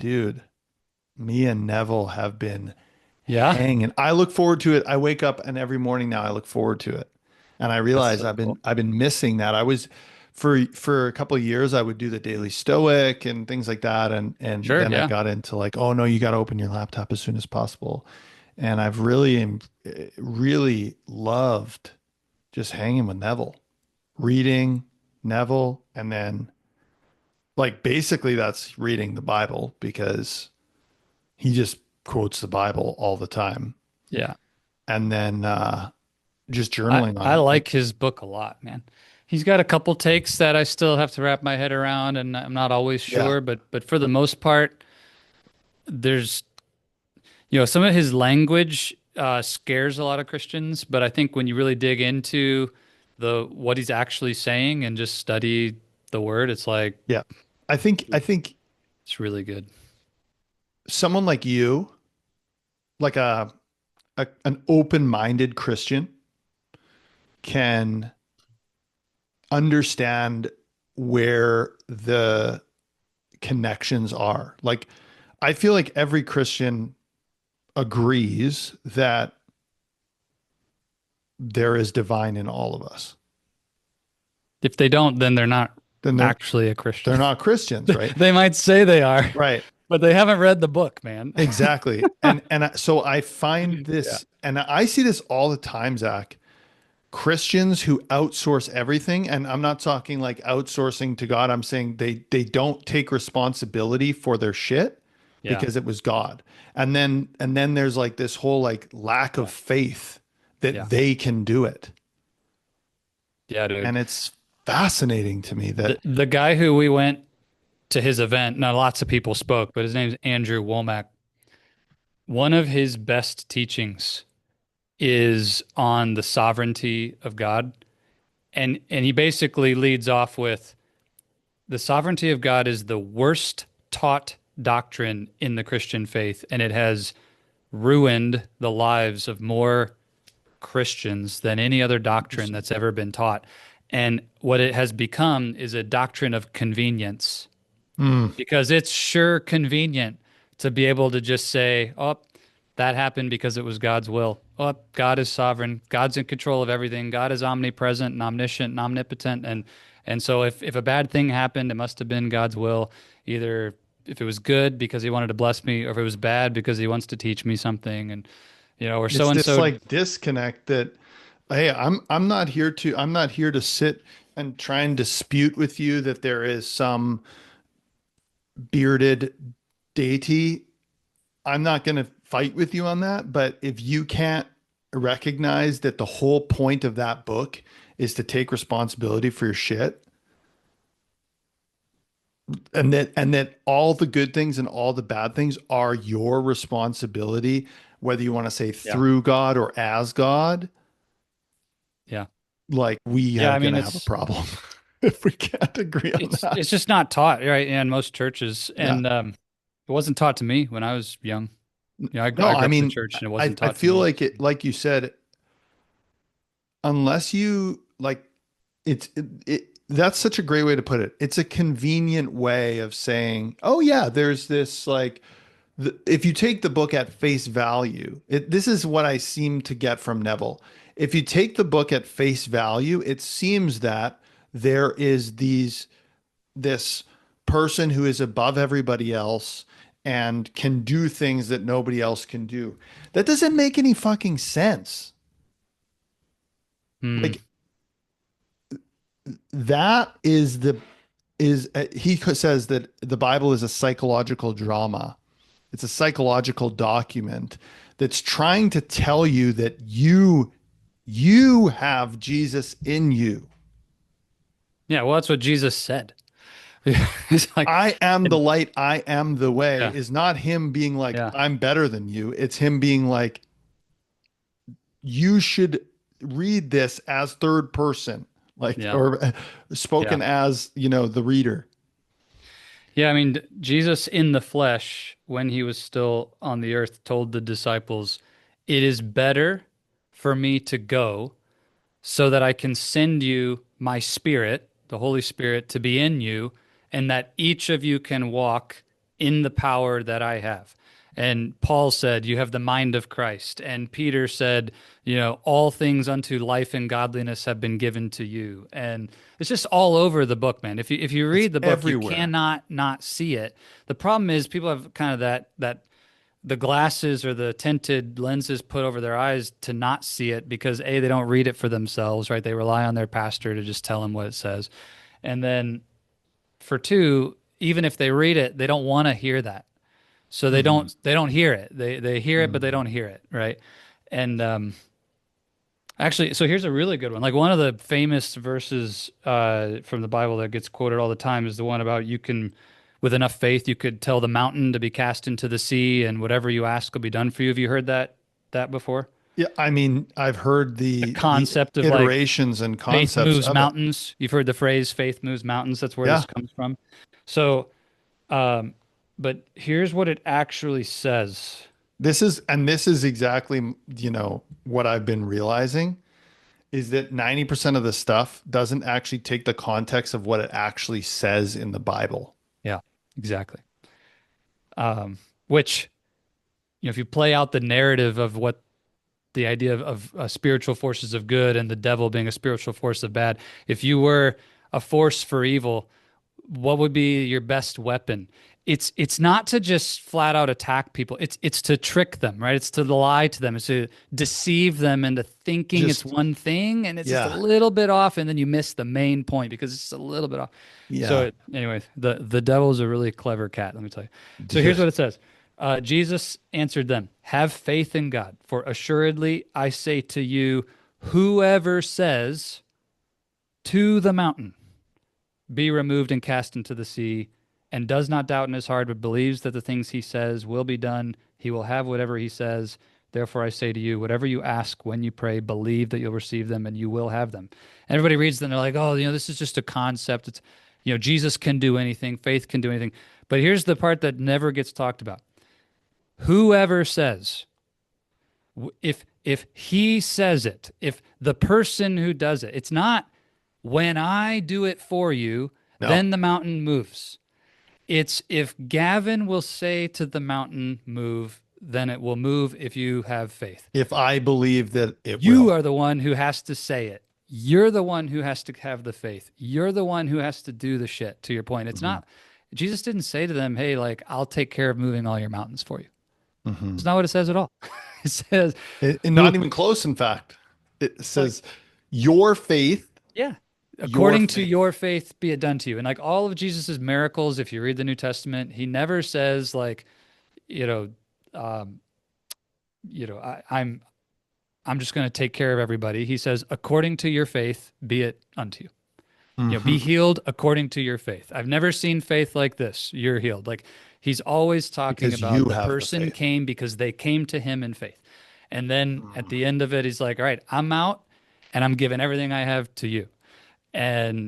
Dude, me and Neville have been Yeah, hanging. I look forward to it. I wake up and every morning now I look forward to it. And I that's realize so cool. I've been missing that. I was for a couple of years I would do the Daily Stoic and things like that. And Sure, then I yeah. got into like, oh no, you got to open your laptop as soon as possible. And I've really loved just hanging with Neville, reading Neville, and then like basically that's reading the Bible because he just quotes the Bible all the time. Yeah. And then just I journaling I on like like his book a lot, man. He's got a couple takes that I still have to wrap my head around and I'm not always yeah, sure, but for the most part, there's some of his language scares a lot of Christians, but I think when you really dig into the what he's actually saying and just study the word, it's like yeah. I think it's really good. someone like you, like an open-minded Christian can understand where the connections are. Like I feel like every Christian agrees that there is divine in all of us. If they don't, then they're not Then actually a Christian. they're not Christians, right? They might say they are, Right. but they haven't read the book, man. Exactly. So I find Yeah. this, and I see this all the time, Zach. Christians who outsource everything, and I'm not talking like outsourcing to God. I'm saying they don't take responsibility for their shit Yeah. because it was God. And then there's like this whole like lack of Yeah. faith Yeah. that they can do it. Yeah, dude. And it's fascinating to me that The guy who we went to his event, now lots of people spoke, but his name's Andrew Womack. One of his best teachings is on the sovereignty of God. And he basically leads off with the sovereignty of God is the worst taught doctrine in the Christian faith, and it has ruined the lives of more Christians than any other doctrine interesting. that's ever been taught. And what it has become is a doctrine of convenience Mm, because it's sure convenient to be able to just say, oh, that happened because it was God's will. Oh, God is sovereign. God's in control of everything. God is omnipresent and omniscient and omnipotent. And so if a bad thing happened, it must have been God's will. Either if it was good because he wanted to bless me, or if it was bad because he wants to teach me something. And, or so it's and this so. like disconnect that hey, I'm not here to sit and try and dispute with you that there is some bearded deity. I'm not going to fight with you on that, but if you can't recognize that the whole point of that book is to take responsibility for your shit and that all the good things and all the bad things are your responsibility, whether you want to say Yeah. through God or as God, Yeah. like we Yeah. are I going mean, to have a problem if we can't agree on that. it's just not taught, right? In most churches. Yeah. And it wasn't taught to me when I was young. No, I I grew up in the mean, church and it wasn't I taught to feel me. like it, like you said, unless you like that's such a great way to put it. It's a convenient way of saying, oh yeah, there's this like if you take the book at face value, this is what I seem to get from Neville. If you take the book at face value, it seems that there is this person who is above everybody else and can do things that nobody else can do. That doesn't make any fucking sense. Hmm. Like that is the is he says that the Bible is a psychological drama. It's a psychological document that's trying to tell you that you have Jesus in you. Yeah, well, that's what Jesus said. He's like, I am the and- light, I am the way yeah, is not him being like yeah, I'm better than you. It's him being like you should read this as third person, like yeah, or yeah. spoken as, the reader. Yeah, I mean, Jesus in the flesh, when he was still on the earth, told the disciples, it is better for me to go so that I can send you my spirit, the Holy Spirit, to be in you, and that each of you can walk in the power that I have. And Paul said, you have the mind of Christ. And Peter said, all things unto life and godliness have been given to you. And it's just all over the book, man. If you It's read the book, you everywhere. cannot not see it. The problem is people have kind of that the glasses or the tinted lenses put over their eyes to not see it because A, they don't read it for themselves, right? They rely on their pastor to just tell them what it says. And then for two, even if they read it, they don't want to hear that. So they Hmm. don't hear it. They hear it, but they Hmm. don't hear it, right? And actually, so here's a really good one. Like one of the famous verses from the Bible that gets quoted all the time is the one about you can, with enough faith, you could tell the mountain to be cast into the sea, and whatever you ask will be done for you. Have you heard that before? Yeah, I mean, I've heard The the concept of like iterations and faith concepts moves of it. mountains. You've heard the phrase "faith moves mountains." That's where this Yeah. comes from. So, um, but here's what it actually says. This is exactly, what I've been realizing is that 90% of the stuff doesn't actually take the context of what it actually says in the Bible. Yeah, exactly. Which, if you play out the narrative of what the idea of spiritual forces of good and the devil being a spiritual force of bad, if you were a force for evil, what would be your best weapon? It's not to just flat out attack people. It's to trick them, right? It's to lie to them. It's to deceive them into thinking it's Just, one thing and it's just a yeah. little bit off, and then you miss the main point because it's just a little bit off. Yeah. So anyway, the devil's a really clever cat, let me tell you. So here's Dude. what it says. Jesus answered them, "Have faith in God, for assuredly I say to you, whoever says to the mountain, be removed and cast into the sea, and does not doubt in his heart, but believes that the things he says will be done, he will have whatever he says. Therefore, I say to you, whatever you ask when you pray, believe that you'll receive them and you will have them." And everybody reads them, they're like, oh, this is just a concept. It's, Jesus can do anything, faith can do anything. But here's the part that never gets talked about. Whoever says, if he says it, if the person who does it, it's not when I do it for you, No. then the mountain moves. It's if Gavin will say to the mountain, move, then it will move if you have faith. If I believe that it You will. are the one who has to say it. You're the one who has to have the faith. You're the one who has to do the shit, to your point. It's Hmm. not, Jesus didn't say to them, hey, like, I'll take care of moving all your mountains for you. Hmm. It's not what it says at all. It says, Not who, even close, in fact. It like, says, your faith, yeah. your According to faith. your faith, be it done to you. And like all of Jesus's miracles, if you read the New Testament, he never says like, you know, um, I'm just going to take care of everybody. He says, according to your faith, be it unto you. Be Hmm. healed according to your faith. I've never seen faith like this. You're healed. Like he's always talking Because about you the have the person faith. came because they came to him in faith. And then at Mhm. the end of it, he's like, all right, I'm out and I'm giving everything I have to you. And